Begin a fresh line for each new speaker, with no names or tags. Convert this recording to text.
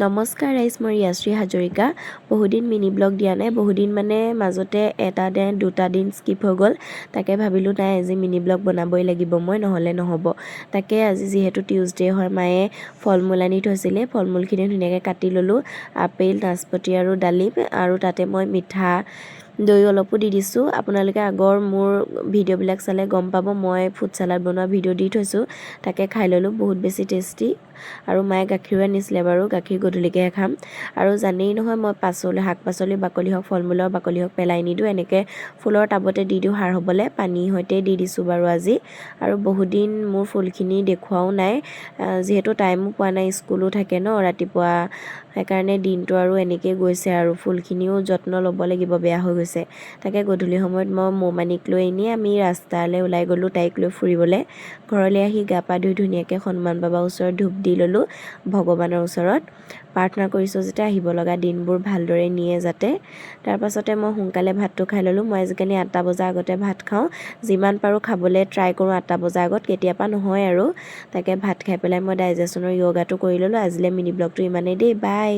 নমস্কাৰ ৰাইজ, মই ৰিয়াশ্ৰী হাজৰিকা। বহুদিন মিনি ব্লগ দিয়া নাই, বহুদিন মানে মাজতে এটা দিন দুটা দিন স্কিপ হৈ গ'ল। তাকে ভাবিলোঁ নাই আজি মিনি ব্লগ বনাবই লাগিব মই, নহ'লে নহ'ব। তাকে আজি যিহেতু টিউজডে হয়, মায়ে ফল মূল আনি থৈছিলে, ফল মূলখিনি ধুনীয়াকৈ কাটি ল'লোঁ। আপেল, নাচপতি আৰু ডালিম, আৰু তাতে মই মিঠা দৈ অলপো দি দিছোঁ। আপোনালোকে আগৰ মোৰ ভিডিঅ'বিলাক চালে গম পাব, মই ফ্ৰুট চালাড বনোৱা ভিডিঅ' দি থৈছোঁ। তাকে খাই ল'লোঁ, বহুত বেছি টেষ্টি। আৰু মায়ে গাখীৰো আনিছিলে বাৰু, গাখীৰ গধূলিকৈহে খাম। আৰু জানেই নহয়, মই শাক পাচলি বাকলি হওক, ফল মূলৰ বাকলি হওক পেলাই নিদিওঁ, এনেকৈ ফুলৰ টাবতে দি দিওঁ সাৰ হ'বলৈ, পানীৰ সৈতে দি দিছোঁ বাৰু আজি। আৰু বহুদিন মোৰ ফুলখিনি দেখুৱাও নাই, যিহেতু টাইমো পোৱা নাই, স্কুলো থাকে ন ৰাতিপুৱা, সেইকাৰণে দিনটো আৰু এনেকৈ গৈছে। আৰু ফুলখিনিও যত্ন ল'ব লাগিব, বেয়া হৈ গৈছে। তাকে গধূলি সময়ত মই মৌমানিক লৈ এনেই আমি ৰাস্তালৈ ওলাই গ'লোঁ, তাইক লৈ ফুৰিবলৈ। ঘৰলৈ আহি গা পা ধুই ধুনীয়াকৈ হনুমান বাবাৰ ওচৰত ধূপ দি ল'লোঁ, ভগৱানৰ ওচৰত প্ৰাৰ্থনা কৰিছোঁ যাতে আহিব লগা দিনবোৰ ভালদৰে নিয়ে যাতে। তাৰপাছতে মই সোনকালে ভাতটো খাই ল'লোঁ। মই আজিকালি 8টা বজাৰ আগতে ভাত খাওঁ, যিমান পাৰোঁ খাবলৈ ট্ৰাই কৰোঁ 8টা বজাৰ আগত, কেতিয়াবা নহয় আৰু। তাকে ভাত খাই পেলাই মই ডাইজেশ্যনৰ য়োগাটো কৰি ল'লোঁ। আজিলৈ মিনি ব্লগটো ইমানেই দেই, বাই।